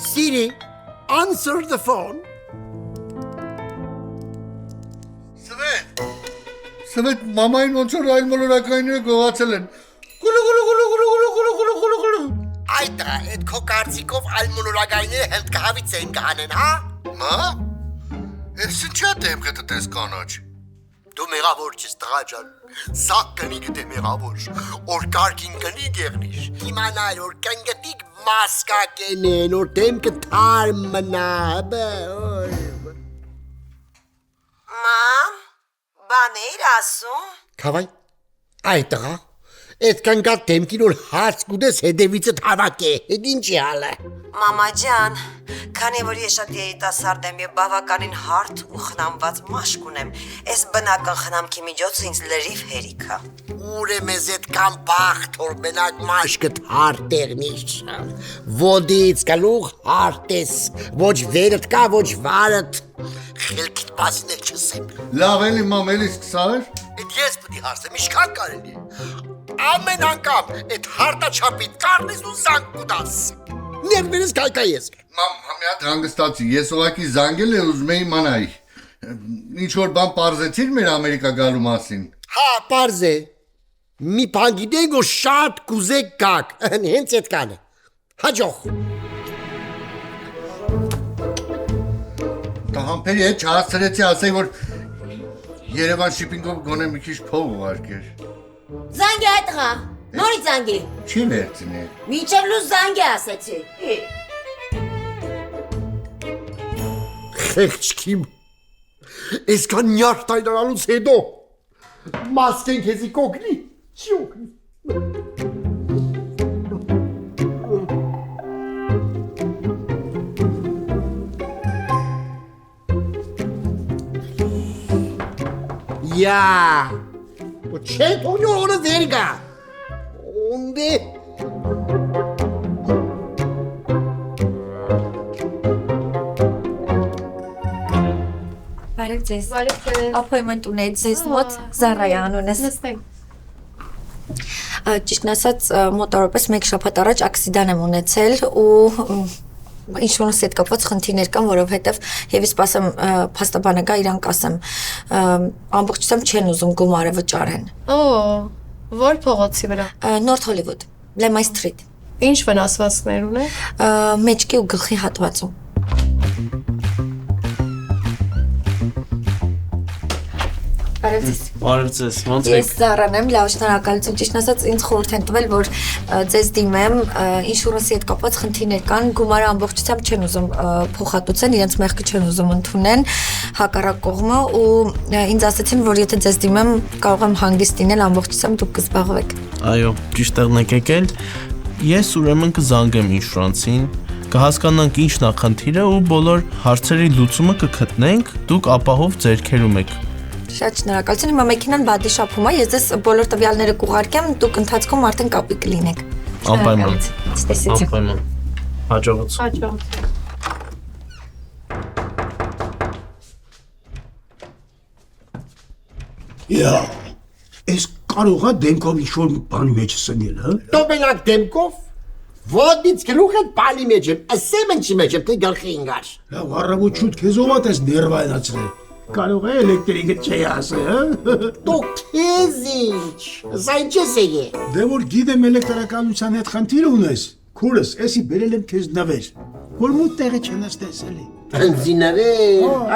Siri, answer the phone. Սվետ, մամային ոնց որ այլ մոլորակայինները գողացել են։ Այդ քո կարծիքով այլ մոլորակայինները հենց կահավից էին կհանեն, հա? Մա? Ես ինչա դեմքը տես կանաչ։ Դու մեղավոր չես տղա ջան։ Սա կնիկ դե մեղավոր։ Որ կարգին կնիկ եղնիր։ Իմանալ որ կնգտիկ մասկա կենեն, որ դեմքը թարմ մնա, Մամ, բան էիր ասում։ Քավայ, այդ տղա, այդ կնգատ դեմքին որ հարց կուտես հետևիցդ հավաք է, հետ ինչի հալը։ Մամա ջան, քանի որ ես շատ երիտասարդ եմ եւ բավականին հարթ ու խնամված մաշկ ունեմ, այս բնական խնամքի միջոցը ինձ լրիվ հերիք է։ Ուր է մեզ այդքան բախտ, որ մենակ մաշկդ հարթ եղնիշ։ Ոդից գլուխ հարթ ես, ոչ վերդ կա, ոչ վարդ։ Խելքիդ մասին էլ չսեմ։ Լավ էլի մամ, էլի սկսար։ Այդ ես պիտի հարցեմ, ինչքան կարելի է։ Ամեն անգամ այդ հարտաչափիդ կառնես ու զանգ կուտաս։ Ներվերս կայկայես։ Մամ, մի հատ հանգստացի, ես ուղղակի զանգել եմ ուզում եմ իմանալ։ Ինչ որ բան պարզեցիր մեր Ամերիկա գալու մասին։ Հա, պարզ է։ Մի բան գիտենք որ շատ կուզեք գաք, հենց այդքան է։ Հաջող։ Տահամբերի հետ չհասցրեցի ասեի, որ Երևան շիփինգով գոնե մի քիչ փող ուղարկեր։ Զանգի այդ տղա, նորից զանգի։ Չի վերցնել։ Մինչև լույս զանգի ասեցի։ Խեղճքիմ։ Այսքան նյարդ տայնանալուց հետո մասկեն քեզի կոգնի, չի օգնի։ Ja, c'è ognuno verga. Onde? Բարև ձեզ։ Ապոյնմենտ ունեի ձեզ մոտ Զարայան ունես։ Ճիշտ ասած մոտավորապես 1 շաբաթ առաջ ակսիդան եմ ունեցել ու ինչ-որ հետ կապված խնդիրներ կան, որովհետև եւ սպասեմ փաստաբանը գա իրան կասեմ ամբողջությամբ չեն ուզում գումարը վճարեն։ Որ փողոցի վրա։ North Hollywood, Lemay Street։ Ինչ վնասվածքներ ունեք։ Մեջքի ու գլխի հատվածում։ Բարև ձեզ, ոնց եք։ Ես Զարան եմ, լավ շնորհակալություն, ճիշտ ասած ինձ խորհուրդ են տվել, որ ձեզ դիմեմ, ինշուրանսի հետ կապված խնդիրներ կան, գումարը ամբողջությամբ չեն ուզում փոխհատուցեն, իրենց մեղքը չեն ուզում ընդունեն հակառակ կողմը ու ինձ ասացին, որ եթե ձեզ դիմեմ, կարող եմ հանգիստ լինել ամբողջությամբ դուք կզբաղվեք։ Այո, ճիշտ տեղն եք եկել։ Ես ուրեմն կզանգեմ ինշուրանսին, կհասկանանք ինչն է խնդիրը ու բոլոր հարցերի լուծումը կգտնենք, դուք ապահով ձեռքերում եք։ Շատ շնորհակալություն, հիմա մեքենան բադիշափում է, ես ձեզ բոլոր տվյալները կուղարկեմ, դուք ընթացքում արդեն կապի կլինեք։ Անպայման։ Ցտեսություն։ Անպայման։ Հաջողություն։ Հաջողություն։ Յա, ես կարող է դեմքով ինչ-որ բանի մեջ սնել, հա։ Դու մենակ դեմքով ոդից գլուխ այդ բանի մեջ եմ, ասեմ ինչի մեջ եմ, թե գլխի ինգար։ Լավ, առավոտ շուտ քեզ ով է ներվայնացրել։ Կարող է էլեկտրիկը չի ասել, հա։ Դու քեզ ինչ, սա ինչ ես եկե։ Դե որ գիտեմ էլեկտրականության հետ խնդիր ունես, քուրս, էսի բերել եմ քեզ նվեր, որ մոտ տեղը չնստես էլի։ Բենզինը,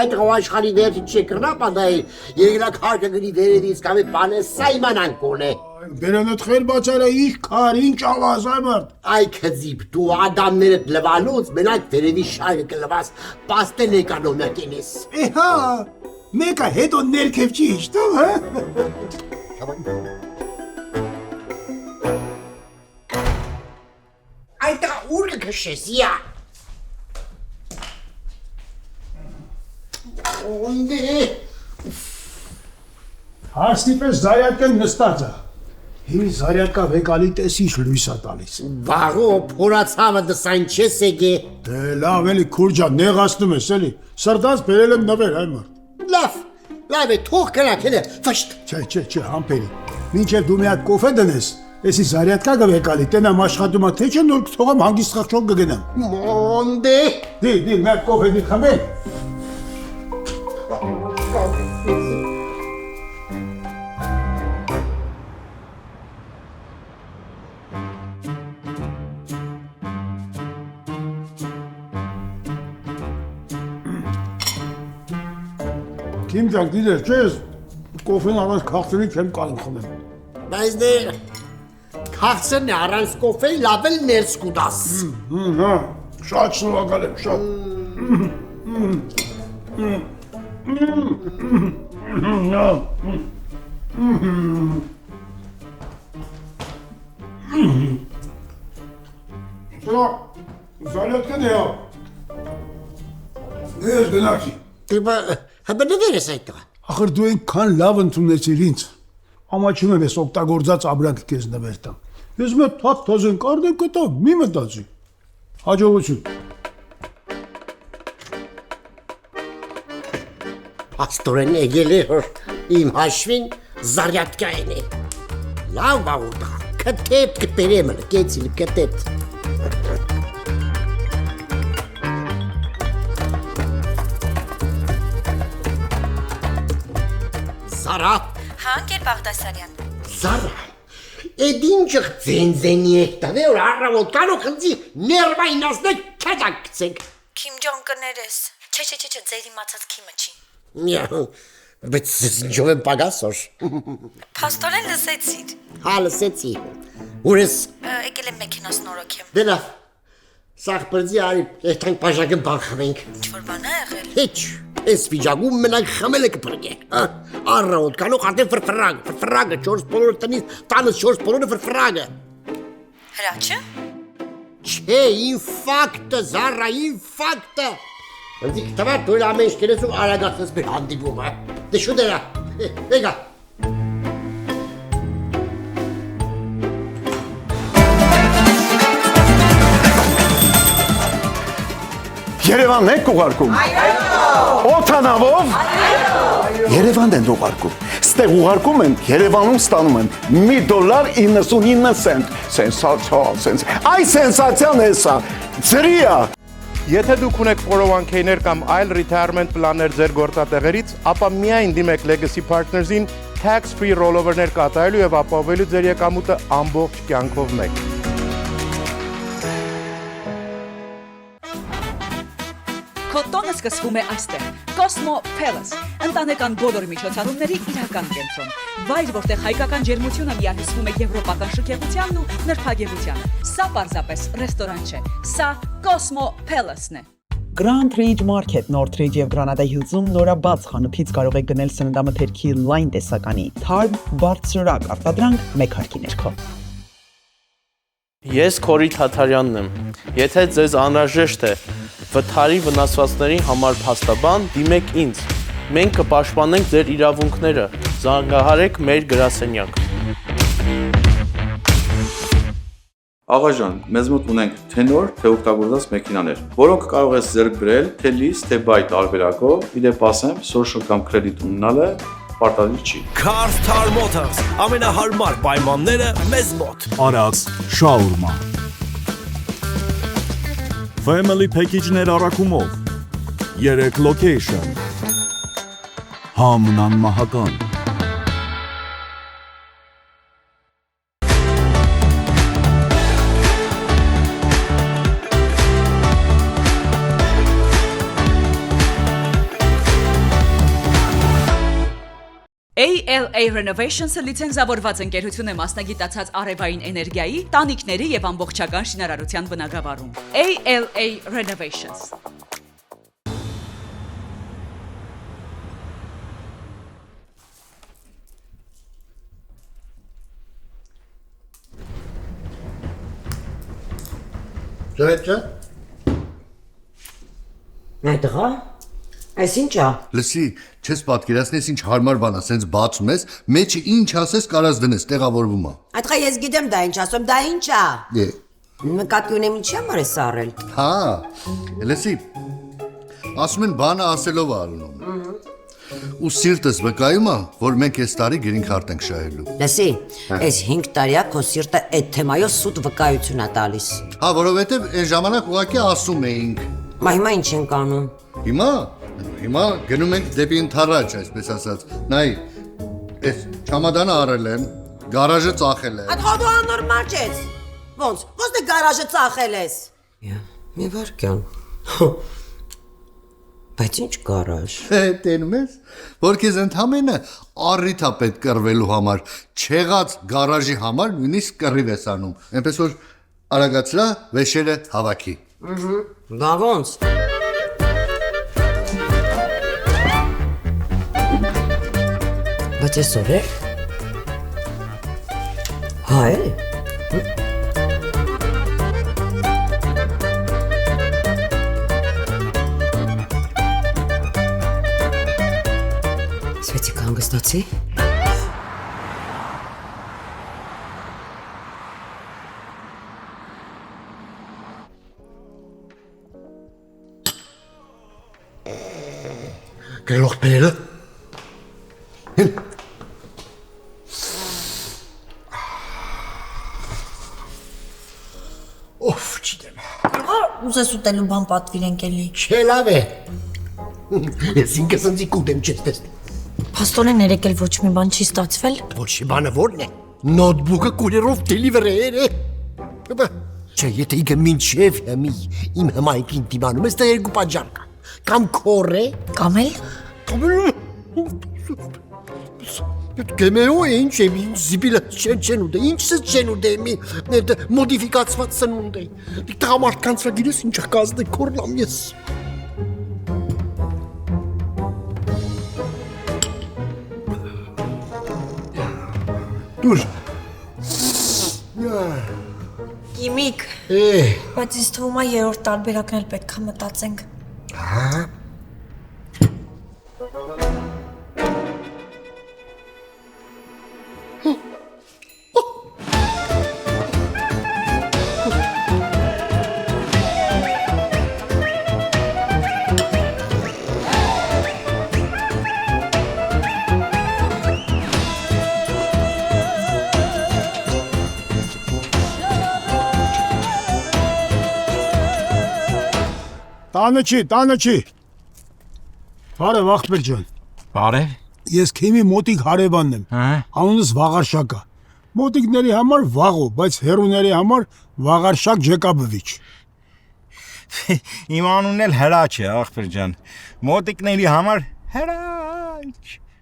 այդ աշխարհի վերջի չկրնա պատահի, երկրակ հարկը գրի վերևից կամ բանը սա իմանանք կոնե։ Բերանոտ խեր բացարա ինչ քար, ինչ ավազայ մարդ։ Այ քզիբ, դու ադամներդ լվալուց մենակ վերևի շայը կլվաս, պաստել էկոնոմիա կենես։ Հա, մեկը հետո ներքև չի իշտով, հա։ Այդ ուր կքշես, յա։ Onde? Հարսնի պես զարյատկեն նստած է։ Հին զարյատկա վեկալի տեսիշ լույս է տալիս։ Վաղո փորացավը դսայն չես եկե։ Դե լավ էլի քուրջա նեղացնում ես էլի։ Սրտած բերել եմ նվեր այ մարդ։ Լավ է, թող կրակ հենց ֆշտ։ Չէ, համբերի։ Մինչև դու մի հատ կոֆե դնես, էսի զարյատկա գվեկալի, տենամ աշխատում է, թե չէ նոր թողամ հանգիստ խաղչոք կգնամ։ Մոնդե։ Դի, մի հատ կոֆե դի խմել։ Kim can gider, çöz. Kofenin aras kalktığını kem kalın kılın. Բայց դե քաղցրն է առանց կոֆե լավ էլ ներս կուտաս։ Ha, şaç şurakalım, şaç. Şuna, zalyatka ne ya? Ne yazgın aki? Դիպա հբնվեր ես այդ տղա։ Ախր դու այնքան լավ ընդունեցիր ինձ։ Ամաչում եմ ես օգտագործած ապրանք քեզ նվեր տամ։ Ես մի թափ թոզեն կարդեմ կտամ, մի մտածի։ Հաջողություն։ Աստորեն եկել է որ իմ հաշվին զարյատկային է։ Լավ բաղուտա, կտետ կպերեմ էլ, կեցիլ կտետ։ Զարա։ Հա, ընկեր Բաղդասարյան։ Զարա, էդ ինչıq ձենձենի եք տավե որ առավոտ կարող խնդի ներվային ասնեք կետակ կցեք։ Քիմ Ջոն կներես։ Չէ, ձեր իմացած Քիմը չի։ Բայց ինչով եմ պագասոր։ Փաստորեն լսեցիր։ Հա, լսեցի։ Ուր ես։ Եկել եմ մեքենաս նորոգեմ։ Դե լավ։ Սաղ պրձի արի, էհտանք պաժակը բան խմենք։ Ինչ-որ բան է եղել։ Հեչ, ես վիճակում մենակ խմել եք պրգե։ Առավոտ կանող արդեն ֆրֆրագը, 4 բոլորը տնից, տանս 4 բոլորը ֆրֆրագը։ Հրաչը։ Չէ, ինֆակտը, Զարա, ինֆակտը։ Ընձի կտավար դու էլ ամեն ինչ կերես ու արագացնես մեր հանդիպումը։ Դե շուտ էրա, եկա։ Երևանն եք ուղարկում։ Օթանավով։ Երևանն են ուղարկում։ Ստեղ ուղարկում են, Երևանում ստանում են $1.99 Սենսացիա, Այ սենսացիան է սա։ Ծրիա։ Եթե դուք ունեք 401k-ներ կամ այլ retirement պլաններ ձեր գործատեղերից, ապա միայն դիմեք Legacy Partners-ին tax-free rollover-ներ կատարելու եւ ապահովելու ձեր եկամուտը ամբողջ կյանքով մեկ։ Քոտոնը սկսվում է այստեղ։ Cosmo Palace, ընտանեկան բոլոր միջոցառումների իրական կենտրոն։ Վայր, որտեղ հայկական ջերմությունը միահյուսվում է եվրոպական շքեղությանն ու նրբագեղությանը։ Սա պարզապես ռեստորան չէ, սա Cosmo Palace-ն է։ Grand Ridge Market, Northridge եւ Granada Hills-ում նորաբաց խանութից կարող եք գնել սննդամթերքի լայն տեսականի թարմ բարձրորակ արտադրանք մեկ հարկի ներքո։ Ես Քորի Թաթարյանն եմ։ Եթե ձեզ անհրաժեշտ է վթարի վնասվածքների համար փաստաբան, դիմեք ինձ։ Մենք կպաշտպանենք ձեր իրավունքները։ Զանգահարեք մեր գրասենյակ։ Աղաջան, մեզ մոտ ունենք թե նոր, թե օգտագործված մեքենաներ, որոնք կարող ես ձեռք բերել թե լիզ, թե բայ տարբերակով, իդեպ ասեմ, social կամ credit ունենալը պարտադիր չի։ Car Motors, ամենահարմար պայմանները մեզ մոտ։ Արաքս շաուրմա։ Family package-ներ առաքումով 3 location։ Համնան մահական։ ALA Renovations-ը լիցենզավորված ընկերություն է մասնագիտացած արևային էներգիայի, տանիքների եւ ամբողջական շինարարության բնագավառում։ ALA Renovations։ Ջոյեջա։ Այդղա։ Այս ի՞նչա։ Լսի, չես պատկերացնես ինչ հարմար բան է, սենց բացում ես, մեջը ինչ ասես կարած դնես, տեղավորվում է։ Այդքա ես գիտեմ դա ինչ ասում, դա ինչա։ Դե։ Նկատի ունեմ ինչի համար ես առել։ Հա, լսի, ասում են բանը ասելով է առնում։ Ու սիրտս վկայում է, որ մենք այս տարի գրին քարտ ենք շահելու։ Լսի, այս 5 տարիա քո սիրտը այդ թեմայով սուտ վկայություն է տալիս։ Հա, որովհետև այն ժամանակ ուղղակի ասում էինք։ Հիմա ինչ ենք անում։ Հիմա գնում ենք դեպի ընդառաջ, այսպես ասած։ Նայ, այս չամադանը առել եմ, գարաժը ծախել եմ։ Այդ դու աննորմալ ես։ Ոնց դե գարաժը ծախել ես։ Մի վարքյան։ Բայց ինչ գարաժ։ Տենում ես, որ քեզ ընդամենը առիթ է պետք կռվելու համար, չեղած գարաժի համար նույնիսկ կռիվ ես անում։ Այնպես որ արագացրա վեշերը հավաքի։ Դա ոնց։ Բայց այսօր է։ Հա է։ Սվետիկ հանգստացի։ Գլուխ բերել։ Օֆ, չիտեմ։ Ուզես ուտելու բան պատվիրենք էլի։ Չէ, լավ է։ Ես ինքս ինձ կուտեմ չես տեսնի։ Փաստորեն երեք էլ ոչ մի բան չի ստացվել։ Ոչ մի բանը որն է։ Նոթբուքը կուրերով դելիվեր է։ Չէ, եթե իգը մինչև հիմի իմ հմայքին դիմանում ես, դա երկու պատճառ կա։ Կամ քորե, կամ էլ Գեմեո ինչ է, ինչ զիբիլը չեն ուտե, ինչս չեն ուտե, մոդիֆիկացված սնունդ է։ Տղամարդկանց վրա գիրես ինչ կազդ է կորլամ ես։ Դուր։ Կիմիկ։ Բայց ինձ թվում է երրորդ տարբերակն էլ պետք է մտածենք։ Հա։ Տանը չի։ Բարև ախպեր ջան։ Բարև։ Ես քիմի մոտիկ հարևանն եմ։ Անունս Վաղարշակ է։ Մոտիկների համար Վաղո, բայց հերուների համար Վաղարշակ Ջեկաբովիչ։ Իմ անունն էլ Հրաչ է, ախպեր ջան։ Մոտիկների համար Հրաչ։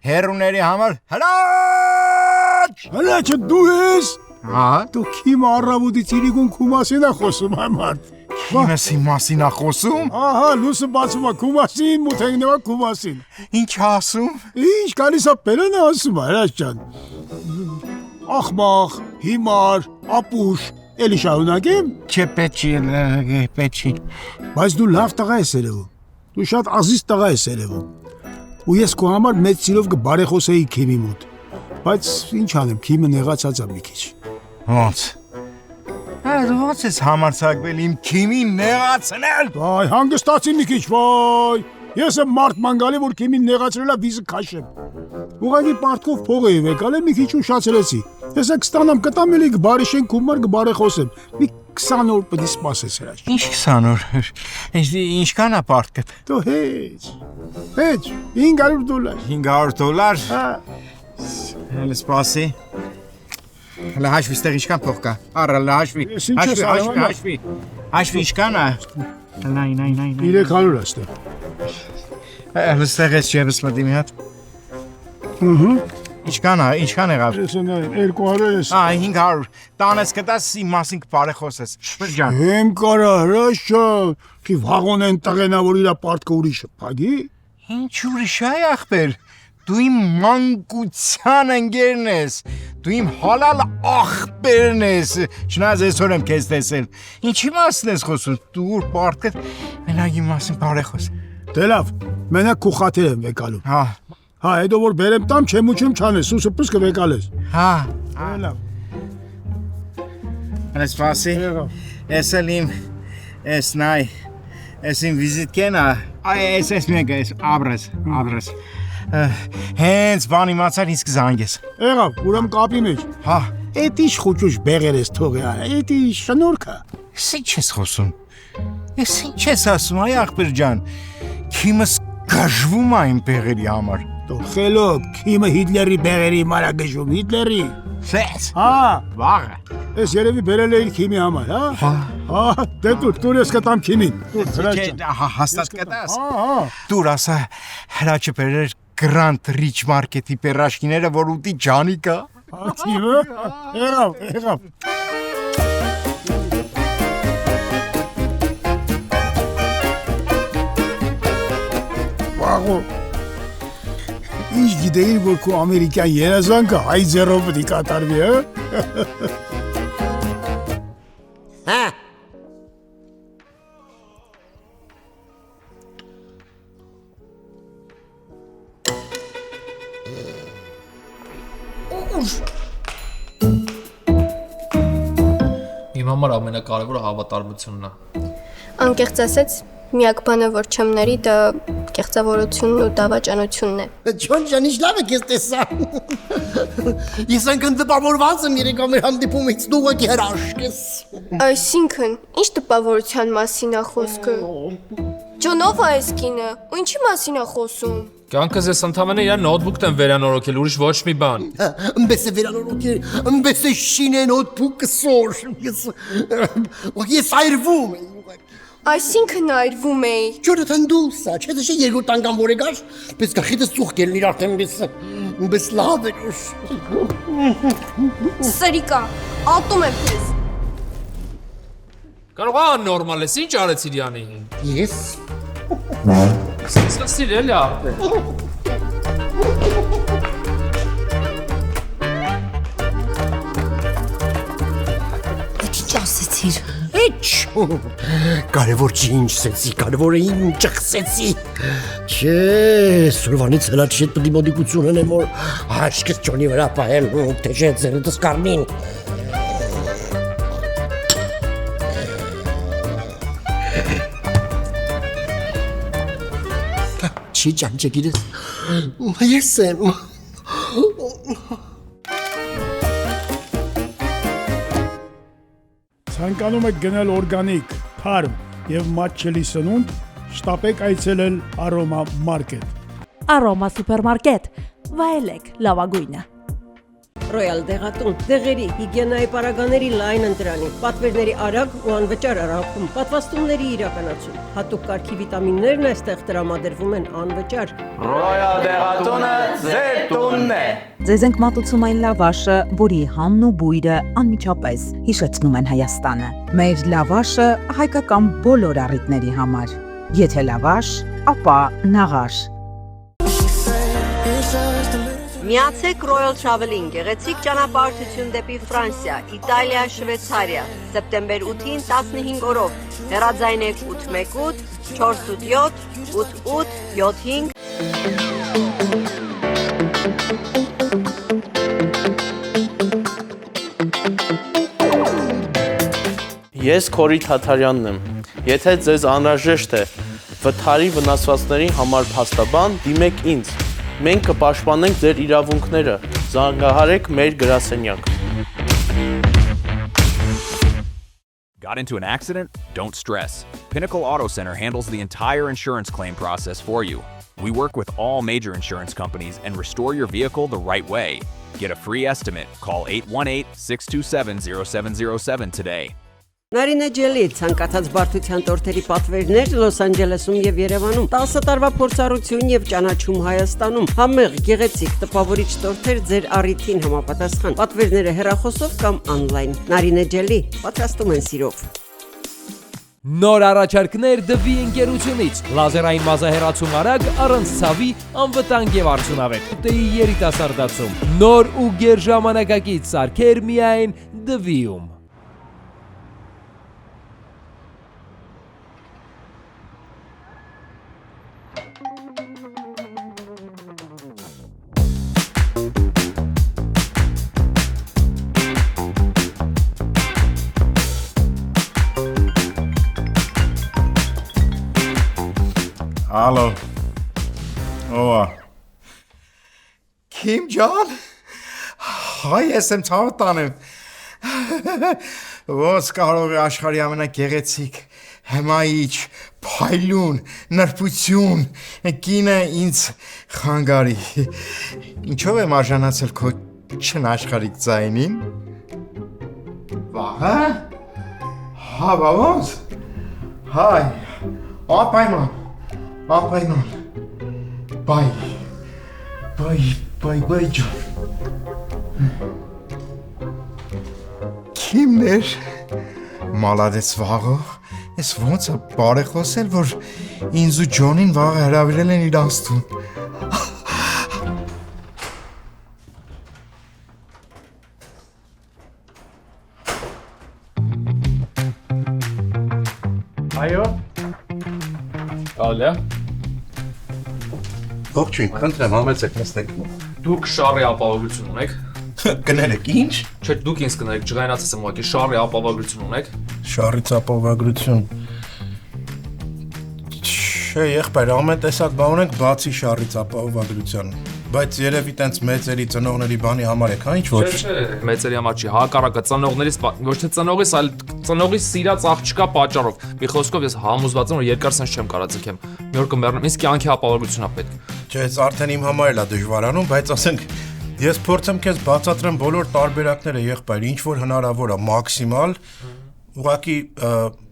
Հերուների համար Հրաչ։ Հրաչը դու ես։ Հա։ Դու քիմը առավոտից իրիկուն քու մասին է խոսում համար։ Քիմս իմ մասին է խոսում։ Ահա, լույսը բացում է քու մասին, մութենգնeva քու մասին։ Ինչ ասում։ Ինչ գալիս է Պերենը ասում է, Հրաչ ջան։ Ախմախ, հիմար, ապուշ, էլի շարունակեմ։ Չէ, պետք չի։ Բայց դու լավ տղա ես երևում։ Դու շատ ազիզ տղա ես երևում։ Ու ես քո համար մեծ սիրով կբարեխոսեի քիմի մոտ։ Բայց ինչ անեմ, քիմը նեղացած է մի քիչ։ Ոնց։ Ոնց ես համարձակվել իմ քիմին նեղացնել։ Վայ, հանգստացի մի քիչ, վայ։ Ես եմ մարդ մանգալի, որ քիմին նեղացրել է վիզը քաշեմ։ Ուղղակի պարտքով փող էի եկալ, մի քիչ ուշացրեցի։ Ես կստանամ կտամ էլի բարիշեն կումար կբարեխոսեմ։ Մի 20 օր պետք է սպասես հրաշ։ Ինչ 20 օր։ Ինչքան է պարտքը։ Դու հեչ, $500։ $500։ Հա։ Հələ սպասի։ Հələ հաշվի ստեղ ինչքան փող կա։ Առա հաշվի։ Հաշվի ինչքան է։ Նայ։ 300 է ստեղ։ Հələ ստեղ ես չես մտի մի հատ։ Ինչքան եղավ։ 200 է։ 500։ Տանես կտաս իմ մասին կբարեխոսես։ Շրջան։ Եմ կարա հրաշ ջան։ Քի վաղոն են տղենա որ իրա պարտքը ուրիշը փագի։ Ինչ ուրիշ է ախպեր։ Դու իմ մանկության ընկերն ես, դու իմ հալալ ախպերն ես, չնայած այսօր եմ քեզ տեսել, ինչի մասին ես խոսում, դու ուր պարտքդ, մենակ իմ մասին բարեխոս։ Դե լավ, Մենակ քու խաթեր եմ վեկալում։ Հա, հետո որ բերեմ տամ, չեմուչում չանես, սուսը պս կվեկալես։ Հա։ Լավ։ Անես սպասի։ Ես էլ իմ, ես նայ, ես իմ վիզիտքեն, ես մեկը, ես աբրես։ Հենց բան իմացար ինձ կզանգես։ Եղավ, ուրեմ կապի մեջ։ Հա։ Էդ ինչ խուճուշ բեղեր ես թողի արա, էդ ինչ շնորհքը։ Ես ինչ ես խոսում։ Ես ինչ ես ասում, այ ախպեր ջան։ Քիմս գժվում է իմ բեղերի համար։ Դու խելոք, քիմը Հիտլերի բեղերի մարա գժվում, Հիտլերի։ Սես։ Հա, վաղը։ Ես երևի բերել էի քիմի համար, հա։ Հա, դե դու ես կտամ քիմին։ Հաստատ կտաս։ Դուր ասա հրաչը բերեր Grand Rich Market-ի պերաշկիները, որ ուտի ջանիկա։ Աթիվը, եղավ։ Վաղո, ինչ գիտեիր, որ քու ամերիկյան երազանքը հայ ձեռով պետք է կատարվի, հա։ Հա։ Իմ համար ամենակարևորը հավատարմությունն է։ Անկեղծ ասած, միակ բանը, որ չեմ ների, դա կեղծավորությունն ու դավաճանությունն է։ Ջոն ջան, ինչ լավ եք ես տեսա։ Ես անգամ տպավորված եմ երեկա մեր հանդիպումից, դու ուղղակի հրաշք ես։ Այսինքն, ինչ տպավորության մասին է խոսքը։ Ջոն, ով է այս կինը, ու ինչի մասին է խոսում։ Կյանքս ես ընդամենը իր նոթբուքն եմ վերանորոգել, ուրիշ ոչ մի բան։ Ըմբես է վերանորոգել, ըմբես է շինե նոթբուկը սոր։ Ես այրվում եմ։ Այսինքն այրվում էի։ Ջորաթան դուսա, չէ՞ դե երկու տանգան որ եկար, պես գախիտը ծուխ գելն իր արդեն պես լավ էր։ Սրիկա, ատում եմ քեզ։ Կարող է աննորմալ ես, ինչ արեցիր Յանի։ Ես։ Սկսեցիր էլի արդեն։ Ինչ ասեցիր։ Ինչ։ Կարևոր չի ինչ սեցի, կարևորը ինչ խսեցի։ Չէ, սուրվանից հլա չէ պետք է մոդիկություն ունեմ, որ աշկես ճոնի վրա պահել, թե չէ ձերտս կարմին։ Չի ճանչե գիրես, ես եմ։ Ցանկանում եք գնել օրգանիկ, թարմ եւ մատչելի սնունդ, շտապեք այցելել Aroma Market։ Aroma Supermarket, վայելեք լավագույնը։ Ռոյալ դեղատուն, դեղերի, հիգիենայի պարագաների լայն ընտրանի, պատվերների արագ ու անվճար առաքում, պատվաստումների իրականացում, հատուկ կարգի վիտամիններն այստեղ տրամադրվում են անվճար։ Ռոյալ դեղատունը ձեր տունն է։ Ձեզ ենք մատուցում այն լավաշը, որի համն ու բույրը անմիջապես հիշեցնում են Հայաստանը։ Մեր լավաշը հայկական բոլոր առիթների համար։ Եթե լավաշ, ապա նաղաշ։ Միացեք Royal Travel-ին, գեղեցիկ ճանապարհորդություն դեպի Ֆրանսիա, Իտալիա, Շվեյցարիա, սեպտեմբեր 8-ին 15 օրով։ Հեռաձայնեք 818 487 8875։ Ես Քորի Թաթարյանն եմ։ Եթե ձեզ անհրաժեշտ է վթարի վնասվածների համար փաստաբան, դիմեք ինձ։ Մենք կպաշտպանենք ձեր իրավունքները։ Զանգահարեք մեր գրասենյակ։ Got into an accident? Don't stress. Pinnacle Auto Center handles the entire insurance claim process for you. We work with all major insurance companies and restore your vehicle the right way. Get a free estimate. Call 818-627-0707 today. Նարինե ջելի, ցանկացած բարդության տորթերի պատվերներ Լոս Անջելեսում եւ Երևանում, 10 տարվա փորձառություն եւ ճանաչում Հայաստանում, համեղ, գեղեցիկ, տպավորիչ տորթեր ձեր առիթին համապատասխան, պատվերները հեռախոսով կամ on-line։ Նարինե ջելի, պատրաստում են սիրով։ Նոր առաջարկներ դվի ընկերությունից, լազերային մազահեռացում արագ, առանց ցավի, անվտանգ եւ արդյունավետ։ Դեի երիտասարդացում, նոր ու գերժամանակակից սարքեր միայն դվիում։ Ալո։ Ո՞ա։ Քիմ ջան։ Հայ ես եմ ցավը տանեմ։ Ոնց կարող է աշխարհի ամենագեղեցիկ, հմայիչ, փայլուն, նրբություն կինը ինձ խանգարի։ Ինչով եմ արժանացել քո չնաշխարհիկ ձայնին։ Վահա։ Հա, ոնց։ Հայ։ Ապայման։ Բայ ջան։ Քիմներ։ Մալադեց վաղը։ Ես ոնց է բարեխոսել, որ ինձ ու Ջոնին վաղը հրավիրել են իր անցտուն։ Այո։ Ալա։ Ողջույն, խնդրեմ համեցեք նստեք։ Դուք շարի ապահովություն ունեք։ Կներեք ինչ։ Չէ, դուք ինձ կներեք, ջղայնացած եմ ուղղակի շարի ապահովություն ունեք։ Շարից ապահովագրություն։ Չէ, եղբայր, ամեն տեսակ բան ունենք բացի շարից ապահովագրության։ Բայց երևի տենց մեծերի ծնողների բանի համար եք, հա ինչ ոչ։ Չէ, մեծերի համար չի, հակառակը ծնողներից, ոչ թե ծնողից, այլ ծնողի սիրած աղջկա պատճառով։ Մի խոսքով ես համոզված եմ, որ երկար սենց չեմ կարա ձգեմ։ Մի օր կմեռնեմ, ինձ կյանքի ապահովությունա պետք։ Չէ, այս արդեն իմ համար էլ է դժվարանում, բայց ասենք ես փորձեմ քեզ բացատրեմ բոլոր տարբերակները, եղբայր, ինչ որ հնարավոր է, մաքսիմալ։ Ուղղակի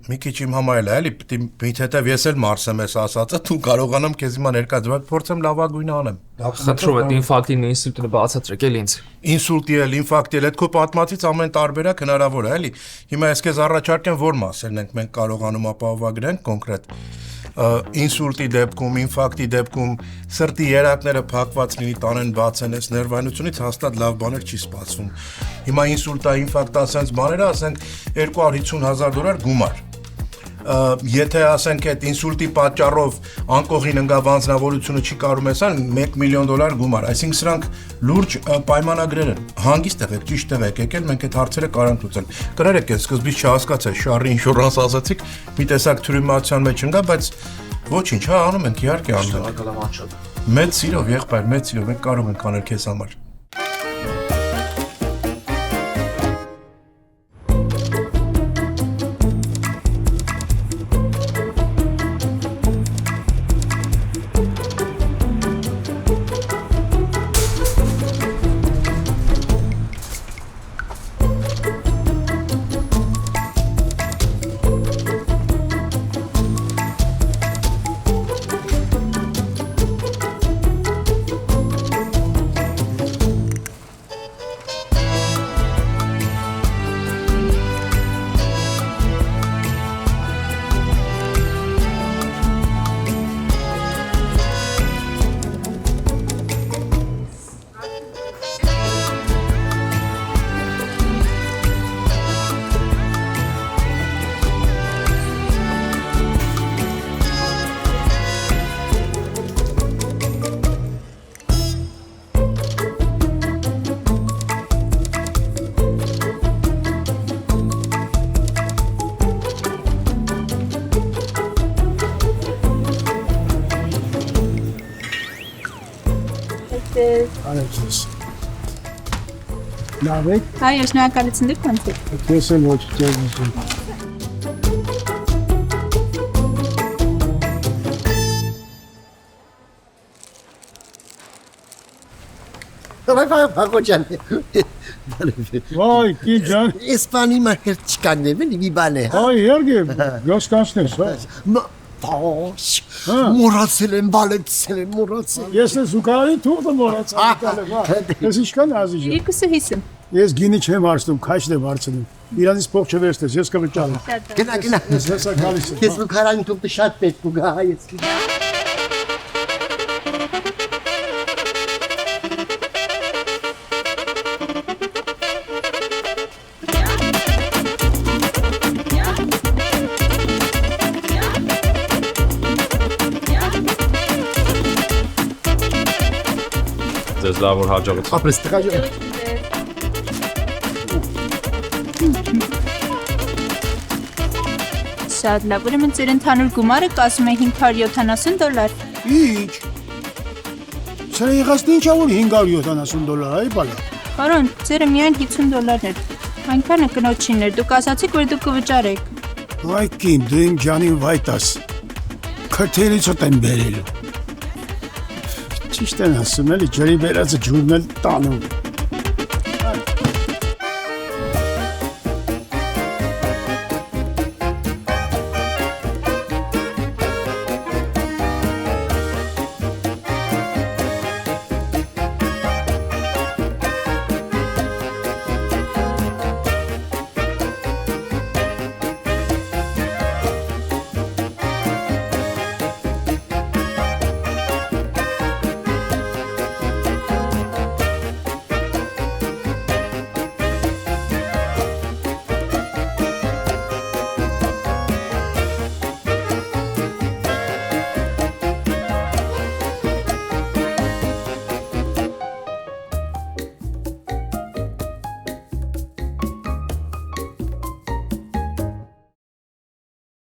մի քիչ իմ համար էլ է, էլի, պիտի հետև ես էլ մարսեմ ես ասածը, դու կարողանամ քեզ հիմա ներկայացնել, փորձեմ լավագույնը անեմ։ Խնդրում եմ, ինֆարկտին, ինսուլտին բացատրեք էլ ինձ։ Ինսուլտի էլ, ինֆարկտի էլ, այդ քո պատմածից ամեն տարբերակ հնարավոր է, էլի։ Հիմա ես քեզ առաջարկեմ որ մասերն ենք մենք կարողանում ապահովագրենք կոնկրետ։ Ինսուլտի դեպքում, ինֆարկտի դեպքում սրտի երակները փակված լինի, տանեն բացեն, այս ներվայնությունից հաստատ լավ բաներ չի սպասվում։ Հիմա ինսուլտա, ինֆարկտա, ասենց բաները, ասենք $250,000 գումար։ Եթե ասենք այդ ինսուլտի պատճառով անկողին ընկավ անձնավորությունը չի կարում էսան $1 միլիոն գումար, այսինքն սրանք լուրջ պայմանագրեր են։ Հանգիստ եղեք, ճիշտ եղեք, եկել մենք այդ հարցերը կարանք լուծել։ Կներեք, ես սկզբից չհասկացա, շարի ինշուրանս ասացիք, մի տեսակ թյուրիմացիան մեջ ընկա, բայց ոչինչ, հա անում ենք, իհարկե անում ենք։ Մեծ սիրով, եղբայր, մեծ սիրով, մենք կարող ենք անել քեզ համար։ Անեցես։ Լավ եք։ Այո, շնորհակալություն դուք ոնց եք։ Ես էլ ոչ ձեզ։ Բաղոջան։ Վայ, քիչ ջան։ Իսպանի մահեր չկան նեմեն մի բան է։ Այ հերգե, գոս կանցնես, հա։ Փոշ։ Մոռացել եմ, բալեցել եմ, մոռացել։ Ես էլ զուգարանի թուղթը մոռացա։ Ես ինչքան ազիժ։ 250։ Ես գինի չեմ հարցնում, քաշն եմ հարցնում։ Իրանից փող չվերցնես, ես կվճարեմ։ Գնա։ Ես հեսա գալիս եմ։ Ես զուգարանի թուղթը շատ պետք ու գա, ես։ ձեզ, լավ որ հաջողեցիք։ Ապրես տղա ջան։ Շատ լավ, ուրեմն ձեր ընդհանուր գումարը կազմում է $570։ Ինչ։ Սա եղածն ինչ ա որ $570, այ բալա։ Պարոն, ձերը միայն $50 էր։ Այնքանը կնոջին էր, դուք ասացիք, որ դուք կվճարեք։ Այ կին, դու իմ ջանին վայտաս։ Քթերից ոտ եմ բերելու։ Ճիշտ են ասում էլի, ջրի վերածը ջուրն էլ տանում։